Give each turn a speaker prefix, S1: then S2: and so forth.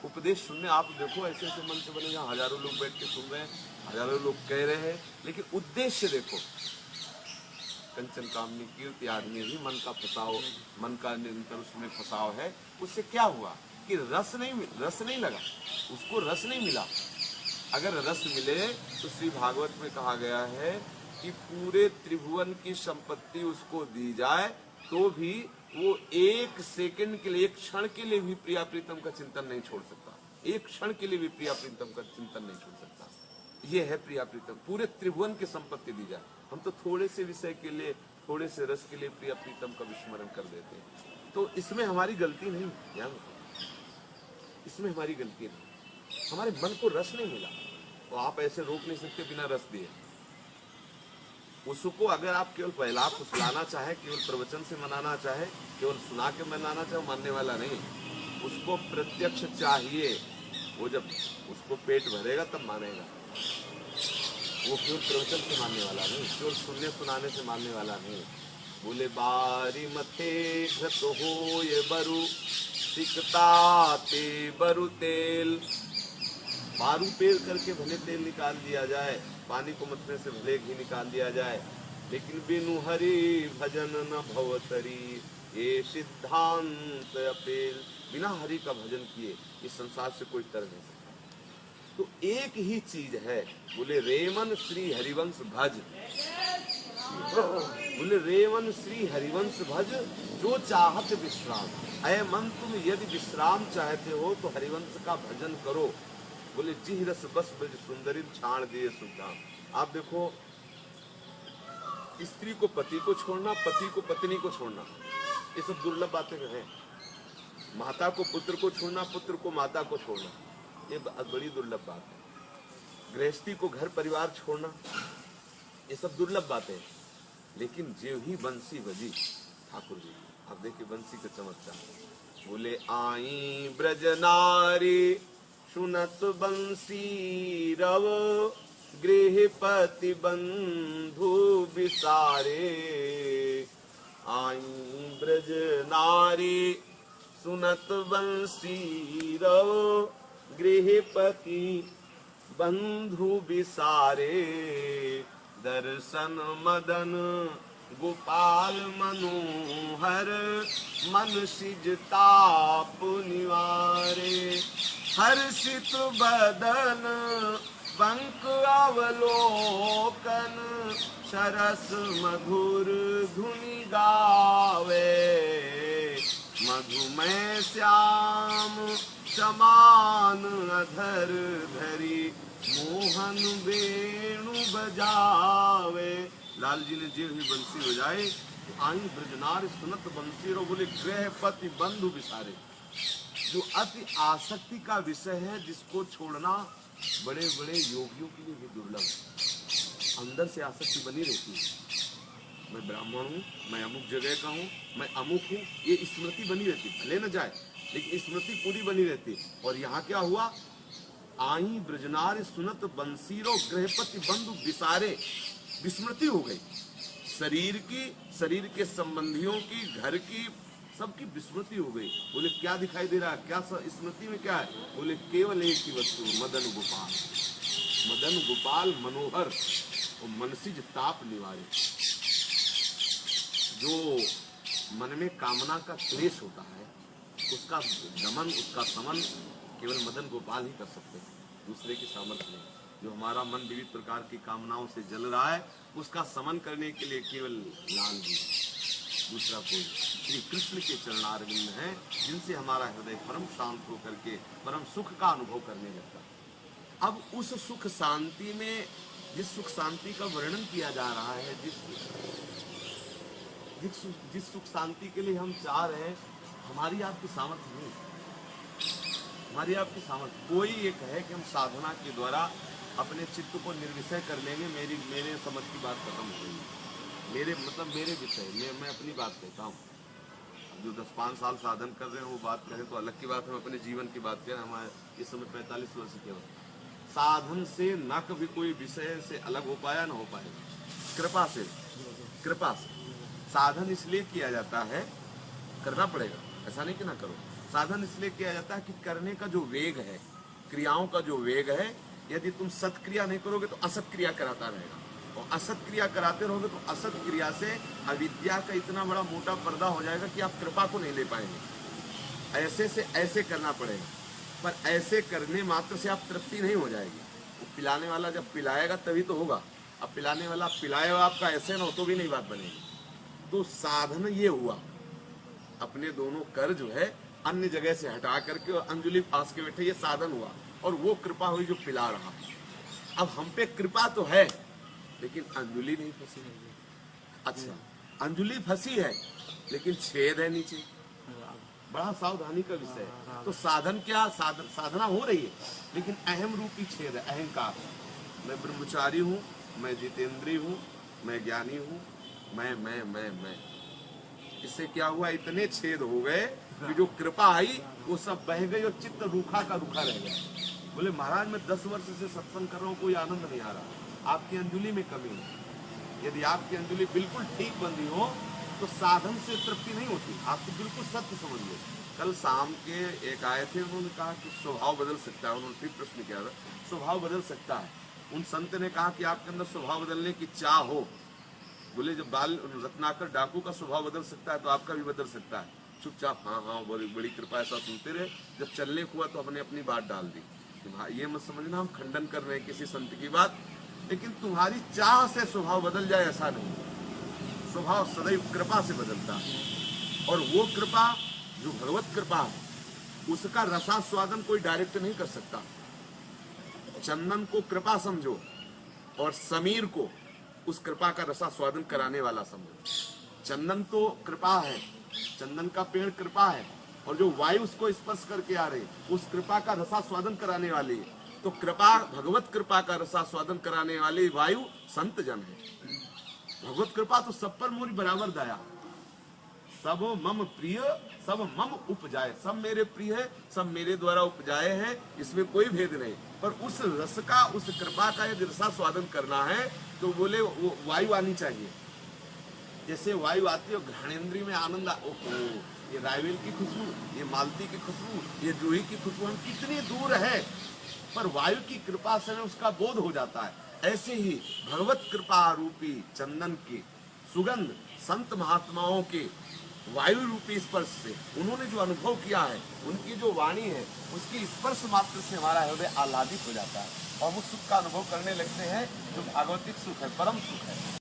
S1: उपदेश सुनने। आप देखो ऐसे ऐसे मंत्र बने जहाँ हजारों लोग बैठ के सुन रहे हैं, हजारों लोग कह रहे हैं, लेकिन उद्देश्य देखो, कंचन कामनी कीर्ति आदमी भी मन का फसाव, मन का निरंतर उसमें फसाव है। उससे क्या हुआ कि रस नहीं लगा, उसको रस नहीं मिला। अगर रस मिले तो श्री भागवत में कहा गया है कि पूरे त्रिभुवन की संपत्ति उसको दी जाए तो भी वो एक सेकंड के लिए, एक क्षण के लिए भी प्रिया प्रीतम का चिंतन नहीं छोड़ सकता। एक क्षण के लिए भी प्रिया प्रीतम का चिंतन नहीं छोड़ सकता। ये है प्रिया प्रीतम, पूरे त्रिभुवन की संपत्ति दी जाए। हम तो थोड़े से विषय के लिए, थोड़े से रस के लिए प्रिया प्रीतम का विस्मरण कर देते हैं। तो इसमें हमारी गलती नहीं, ध्यान रखो, इसमें हमारी गलती नहीं। हमारे मन को रस नहीं मिला तो आप ऐसे रोक नहीं सकते बिना रस दिए। उसको अगर आप केवल पहला फुसलाना चाहे, केवल प्रवचन से मनाना चाहे, केवल सुना के मनाना चाहे, मानने वाला नहीं। उसको प्रत्यक्ष चाहिए। वो जब उसको पेट भरेगा तब मानेगा। वो केवल प्रवचन से मानने वाला नहीं, केवल सुनने सुनाने से मानने वाला नहीं। बोले बारी मथे घृत हो ये बरु सिकता ते बरु तेल। बारू पेड़ करके भले तेल निकाल दिया जाए, पानी को मथने से भले घी निकाल दिया जाए, लेकिन बिनु हरि भजन न भवतरी ये सिद्धांत अपेल। बिना हरि का भजन किए इस संसार से कोई तर नहीं सकता। तो एक ही चीज है, बोले रेमन श्री हरिवंश भज। बोले रेमन श्री हरिवंश भज जो चाहत विश्राम। अय मन तुम यदि विश्राम चाहते हो तो हरिवंश का भजन करो। बोले जिह रस बस ब्रज सुंदरी छाण दिए सुधाम। आप देखो, स्त्री को पति को छोड़ना, पति को पत्नी को छोड़ना, ये सब दुर्लभ बातें हैं। माता को पुत्र को छोड़ना, पुत्र को माता को छोड़ना, ये बड़ी दुर्लभ बात है। गृहस्थी को घर परिवार छोड़ना, ये सब दुर्लभ बातें हैं। लेकिन जो ही बंसी बजी ठाकुर जी, आप देखिए बंसी का चमत्कार। बोले आई ब्रज नारी सुनत बंसी रव गृहपति बंधु विसारे। आई ब्रज नारी सुनत बंसी रव गृहपति बंधु विसारे। दर्शन मदन गोपाल मनोहर मन सिजताप निवारे। हर्षित बदन बंक अवलोकन सरस मधुर धुनि गावे। मधुमय श्याम समान अधर धरी मोहन वेणु बजावे। लाल जी ने जे हुई बंसी बजाए तो आई ब्रजनार सुनत बंसी रो। बोले गृहपति बंधु विसारे, जो अति आसक्ति का विषय है, जिसको छोड़ना बड़े बड़े योगियों के लिए भी दुर्लभ है। अंदर से आसक्ति बनी रहती है। मैं ब्राह्मण हूँ, मैं अमुक जगह का हूँ, मैं अमुक हूँ, ये स्मृति बनी रहती, भले न जाए लेकिन स्मृति पूरी बनी रहती। और यहाँ क्या हुआ, आई ब्रजनार सुनत बंसीरो गृहपति बंधु विसारे। विस्मृति हो गई शरीर की, शरीर के संबंधियों की, घर की, सबकी विस्मृति हो गई। बोले क्या दिखाई दे रहा है, क्या स्मृति में क्या है? बोले केवल एक ही वस्तु, मदन गोपाल। मदन गोपाल मनोहर और मनसिज ताप निवारे। जो मन में कामना का क्लेश होता है उसका दमन, उसका समन केवल मदन गोपाल ही कर सकते हैं, दूसरे की सामर्थ्य नहीं। जो हमारा मन विविध प्रकार की कामनाओं से जल रहा है उसका समन करने के लिए केवल लाल जी, दूसरा कोई। श्री कृष्ण के चरणारविंद हैं जिनसे हमारा हृदय परम शांत होकर के परम सुख का अनुभव करने लगता है। अब उस सुख शांति में, जिस सुख शांति का वर्णन किया जा रहा है, जिस सुख शांति के लिए हम चाह रहे हैं, हमारी आपकी सामर्थ्य नहीं, हमारी आपकी सामर्थ्य। कोई ये कहे कि हम साधना के द्वारा अपने चित्त को निर्विषय कर लेंगे, मेरे समझ की बात खत्म हो गई। मेरे विषय में मैं अपनी बात कहता हूँ। जो 10-5 साल साधन कर रहे हैं वो बात करें तो अलग की बात है, हम अपने जीवन की बात करें। हमारे इस समय 45 वर्ष के हो, साधन से न कभी कोई विषय से अलग हो पाया, न हो पाएगा। कृपा से साधन इसलिए किया जाता है, करना पड़ेगा, ऐसा नहीं कि ना करो। साधन इसलिए किया जाता है कि करने का जो वेग है, क्रियाओं का जो वेग है, यदि तुम सत्क्रिया नहीं करोगे तो असत क्रिया कराता रहेगा, और असत क्रिया कराते रहोगे तो असत क्रिया से अविद्या का इतना बड़ा मोटा पर्दा हो जाएगा कि आप कृपा को नहीं ले पाएंगे। ऐसे से ऐसे करना पड़ेगा, पर ऐसे करने मात्र से आप तृप्ति नहीं हो जाएगी। वो पिलाने वाला जब पिलाएगा तभी तो होगा। अब पिलाने वाला पिलाएगा आपका ऐसे ना हो तो भी नहीं बात बनेगी। तो साधन ये हुआ, अपने दोनों कर जो है अन्य जगह से हटा करके और अंजलि पास के बैठे, ये साधन हुआ, और वो कृपा हुई जो पिला रहा। अब हम पे कृपा तो है लेकिन अंजलि नहीं फंसी है। अच्छा, अंजलि फंसी है लेकिन छेद है नीचे, बड़ा सावधानी का विषय है। तो साधन क्या, साधना हो रही है लेकिन अहम रूपी छेद है, अहंकार। मैं ब्रह्मचारी हूँ, मैं जितेंद्रीय हूँ, मैं ज्ञानी हूँ, मैं। इससे क्या हुआ, इतने छेद हो गए कि जो कृपा आई वो सब बह गई और चित्त रूखा का रूखा रह गया। बोले महाराज मैं 10 वर्ष से सत्संग कर रहा हूँ, कोई आनंद नहीं आ रहा। आपकी अंजलि में कमी है। यदि आपकी अंजलि बिल्कुल ठीक बंदी हो तो साधन से तृप्ति नहीं होती। आप तो बिल्कुल सत्य समझ लो। कल शाम के एक आए थे, उन्होंने कहा कि स्वभाव बदल सकता है। उन्होंने फिर प्रश्न किया था, स्वभाव बदल सकता है। उन संत ने कहा कि आपके अंदर स्वभाव बदलने की चाह हो। बोले जब बाल रत्नाकर डाकू का स्वभाव बदल सकता है तो आपका भी बदल सकता है। चुपचाप हाँ बड़ी बड़ी कृपा, ऐसा सुनते रहे। जब चलने को हुआ तो हमने अपनी बात डाल दी कि भाई ये मत समझना हम खंडन कर रहे हैं किसी संत की बात, लेकिन तुम्हारी चाह से स्वभाव बदल जाए ऐसा नहीं। स्वभाव सदैव कृपा से बदलता है, और वो कृपा जो भगवत कृपा है उसका रसास्वादन कोई डायरेक्ट नहीं कर सकता। चंदन को कृपा समझो और समीर को उस कृपा का रसा स्वादन कराने वाला समझो। चंदन तो कृपा है, चंदन का पेड़ कृपा है, और जो वायु उसको स्पर्श करके आ रही उस कृपा का रसा स्वादन कराने वाली है। तो कृपा, भगवत कृपा का रसा स्वादन कराने वाली वायु संत जन है। भगवत कृपा तो सब पर मोरी बराबर दया, सब मम प्रिय सब मम उपजाए, सब मेरे प्रिय है, सब मेरे द्वारा उपजाए हैं, इसमें कोई भेद नहीं। पर उस रस का, उस कृपा का यदि रसा स्वादन करना है तो बोले वो वायु आनी चाहिए। जैसे वायु आती है घ्राणेन्द्रिय में आनंद, ओहो ये रायवेल की खुशबू, ये मालती की खुशबू, ये जूही की खुशबू, हम कितनी दूर है पर वायु की कृपा से उसका बोध हो जाता है। ऐसे ही भगवत कृपा रूपी चंदन की सुगंध संत महात्माओं के वायु रूपी स्पर्श से उन्होंने जो अनुभव किया है, उनकी जो वाणी है उसकी स्पर्श मात्र से हमारा हृदय आह्लादित हो जाता है और उस सुख का अनुभव करने लगते हैं जो भागवतिक सुख है, परम सुख है।